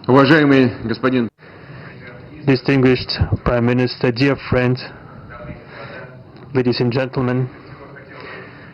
Уважаемый господин Distinguished Prime Minister, dear friend, ladies and gentlemen,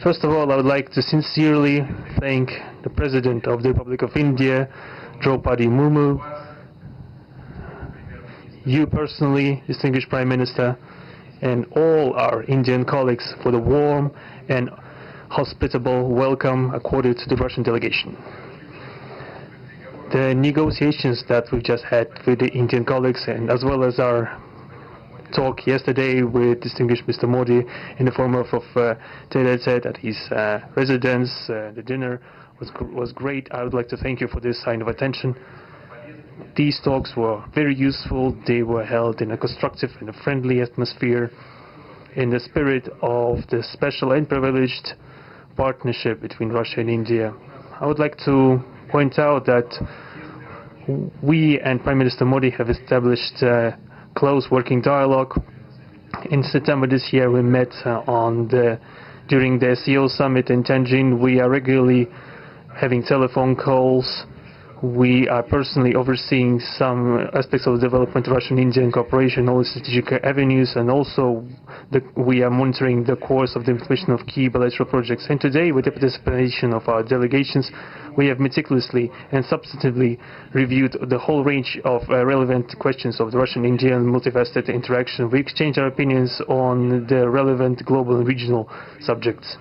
first of all, I would like to sincerely thank the President of the Republic of India, Draupadi Murmu, you personally, distinguished Prime Minister, and all our Indian colleagues for the warm and hospitable welcome accorded to the Russian delegation. The negotiations that we just had with the Indian colleagues, and as well as our talk yesterday with distinguished Mr. Modi in the form of tete-a-tete at his residence, the dinner was great. I would like to thank you for this sign of attention. These talks were very useful. They were held in a constructive and a friendly atmosphere, in the spirit of the special and privileged partnership between Russia and India. I would like to point out that we and Prime Minister Modi have established a close working dialogue. In September this year we met during the SEO summit in Tianjin. We are regularly having telephone calls. We are personally overseeing some aspects of the development of Russian-Indian cooperation, all the strategic avenues, and also we are monitoring the course of the implementation of key bilateral projects. And today, with the participation of our delegations, we have meticulously and substantively reviewed the whole range of relevant questions of the Russian-Indian multifaceted interaction. We exchanged our opinions on the relevant global and regional subjects.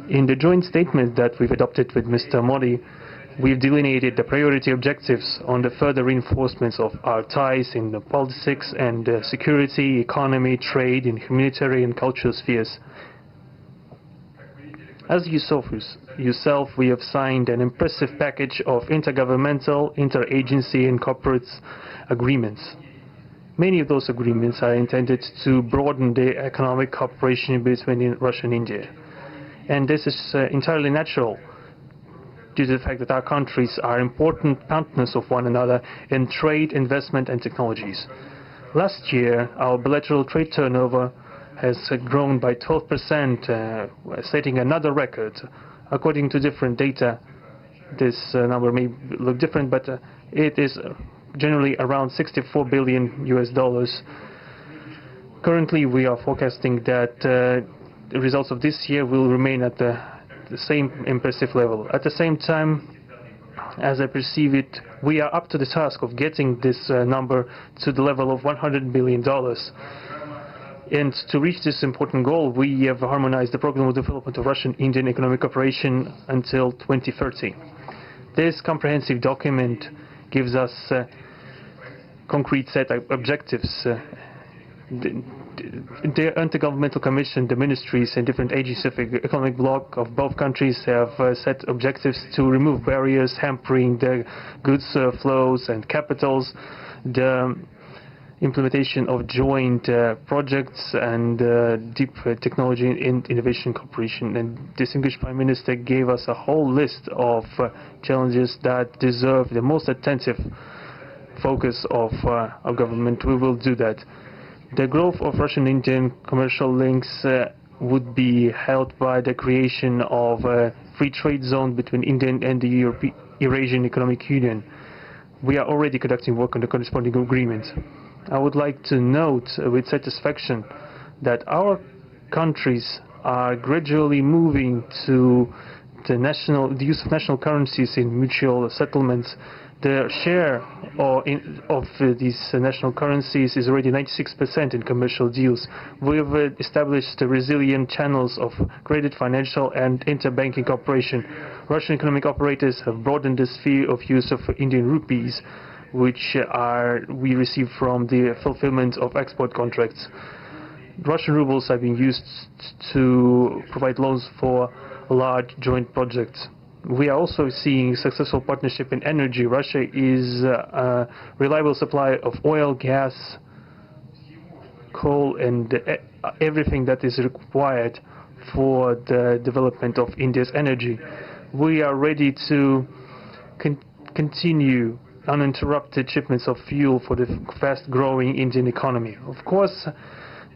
In the joint statement that we've adopted with Mr. Modi, we've delineated the priority objectives on the further reinforcements of our ties in the politics and security, economy, trade, and humanitarian and cultural spheres. As you saw for yourself, we have signed an impressive package of intergovernmental, interagency, and corporate agreements. Many of those agreements are intended to broaden the economic cooperation between Russia and India. And this is entirely natural, due to the fact that our countries are important partners of one another in trade, investment, and technologies. Last year, our bilateral trade turnover has grown by 12%, setting another record. According to different data, this number may look different, but it is generally around $64 billion US. Currently, we are forecasting that the results of this year will remain at the same impressive level. At the same time, as I perceive it, we are up to the task of getting this number to the level of $100 billion. And to reach this important goal, we have harmonized the program of development of Russian-Indian economic cooperation until 2030. This comprehensive document gives us a concrete set of objectives. The Intergovernmental Commission, the ministries and different agencies of the economic bloc of both countries have set objectives to remove barriers hampering the goods flows and capitals, the implementation of joint projects and deep technology and innovation cooperation. And distinguished Prime Minister gave us a whole list of challenges that deserve the most attentive focus of our government. We will do that. The growth of Russian-Indian commercial links would be helped by the creation of a free trade zone between India and the Eurasian Economic Union. We are already conducting work on the corresponding agreement. I would like to note with satisfaction that our countries are gradually moving to the use of national currencies in mutual settlements. The share of these national currencies is already 96% in commercial deals. We have established resilient channels of credit, financial, and interbanking cooperation. Russian economic operators have broadened the sphere of use of Indian rupees, which we receive from the fulfillment of export contracts. Russian rubles are being used to provide loans for large joint projects. We are also seeing successful partnership in energy. Russia is a reliable supplier of oil, gas, coal, and everything that is required for the development of India's energy. We are ready to continue uninterrupted shipments of fuel for the fast-growing Indian economy. Of course,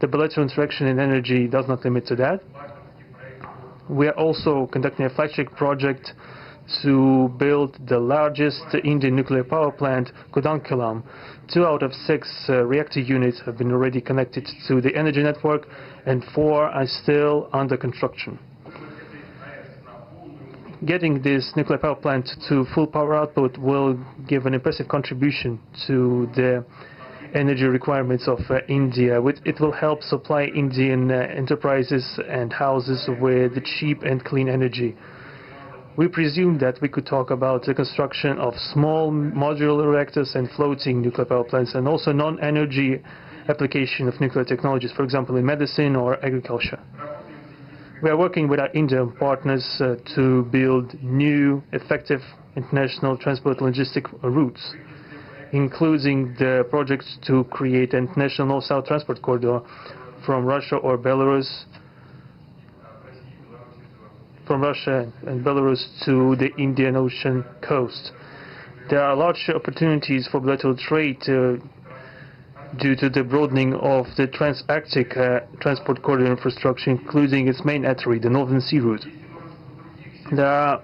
the bilateral interaction in energy does not limit to that. We are also conducting a flagship project to build the largest Indian nuclear power plant, Kudankulam. 2 out of 6 reactor units have been already connected to the energy network, and 4 are still under construction. Getting this nuclear power plant to full power output will give an impressive contribution to the energy requirements of India. It will help supply Indian enterprises and houses with cheap and clean energy. We presume that we could talk about the construction of small modular reactors and floating nuclear power plants, and also non-energy application of nuclear technologies, for example in medicine or agriculture. We are working with our Indian partners to build new, effective international transport logistic routes, including the projects to create an international north-south transport corridor from Russia and Belarus to the Indian Ocean coast. There are large opportunities for bilateral trade due to the broadening of the trans-Arctic transport corridor infrastructure, including its main artery, the Northern Sea Route. There are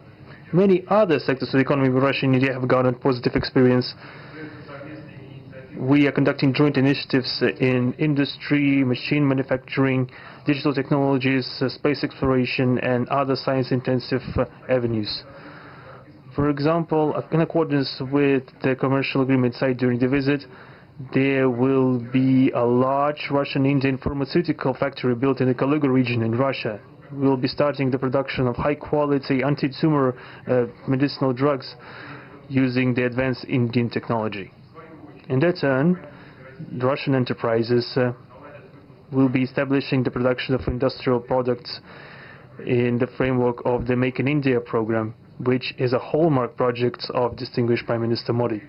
many other sectors of the economy where Russia and India have garnered positive experience. We are conducting joint initiatives in industry, machine manufacturing, digital technologies, space exploration, and other science-intensive avenues. For example, in accordance with the commercial agreement signed during the visit, there will be a large Russian-Indian pharmaceutical factory built in the Kaluga region in Russia. We will be starting the production of high-quality anti-tumor medicinal drugs using the advanced Indian technology. In their turn, the Russian enterprises will be establishing the production of industrial products in the framework of the Make in India program, which is a hallmark project of distinguished Prime Minister Modi.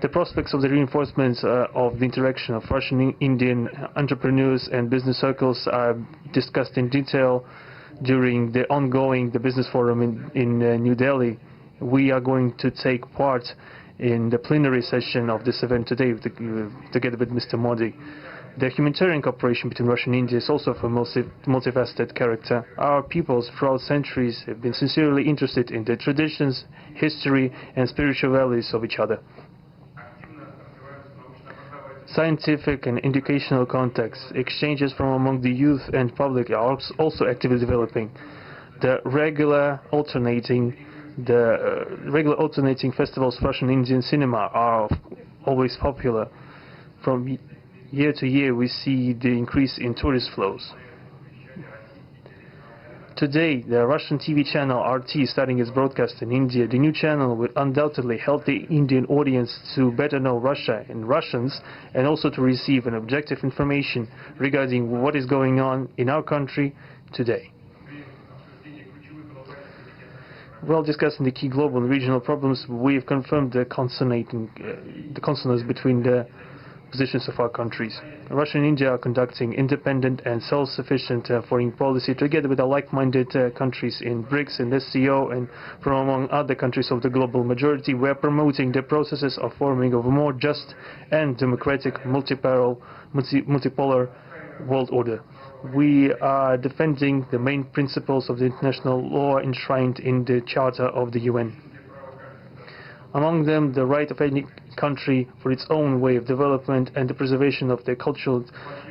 The prospects of the reinforcement of the interaction of Russian-Indian entrepreneurs and business circles are discussed in detail during the ongoing Business Forum in New Delhi. We are going to take part in the plenary session of this event today together with Mr. Modi. The humanitarian cooperation between Russia and India is also of a multifaceted character. Our peoples throughout centuries have been sincerely interested in the traditions, history, and spiritual values of each other. Scientific and educational contacts, exchanges from among the youth and public are also actively developing. The regular alternating festivals of Russian Indian cinema are always popular. From year to year we see the increase in tourist flows. Today, the Russian TV channel RT starting its broadcast in India. The new channel will undoubtedly help the Indian audience to better know Russia and Russians, and also to receive an objective information regarding what is going on in our country today. While discussing the key global and regional problems, we have confirmed the consonance between the positions of our countries. Russia and India are conducting independent and self-sufficient foreign policy together with the like-minded countries in BRICS and SCO, and from among other countries of the global majority. We are promoting the processes of forming of a more just and democratic multipolar world order. We are defending the main principles of the international law enshrined in the Charter of the UN. Among them, the right of any country for its own way of development and the preservation of their cultural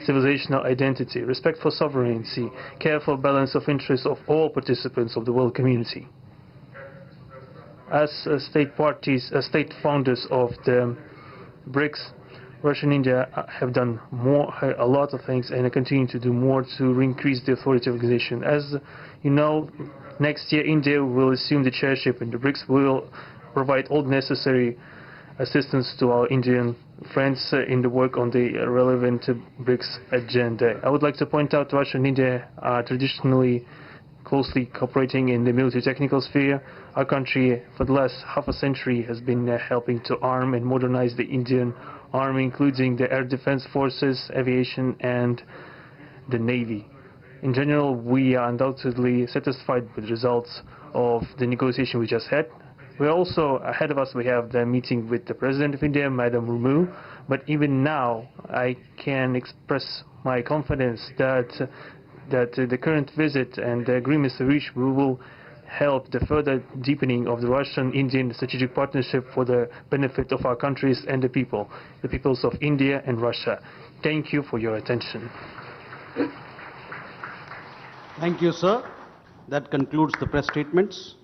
civilizational identity, respect for sovereignty, careful balance of interests of all participants of the world community. As state founders of the BRICS, Russia and India have done a lot of things and continue to do more to increase the authority of the organization. As you know, next year India will assume the chairship, and the BRICS will provide all necessary assistance to our Indian friends in the work on the relevant BRICS agenda. I would like to point out Russia and India are traditionally closely cooperating in the military-technical sphere. Our country, for the last half a century, has been helping to arm and modernize the Indian Army, including the Air Defense Forces, aviation, and the Navy. In general, we are undoubtedly satisfied with the results of the negotiation we just had. We're also, ahead of us, we have the meeting with the President of India, Madam Murmu, but even now I can express my confidence that the current visit and the agreements reached will help the further deepening of the Russian-Indian strategic partnership for the benefit of our countries and the peoples of India and Russia. Thank you for your attention. Thank you, sir. That concludes the press statements.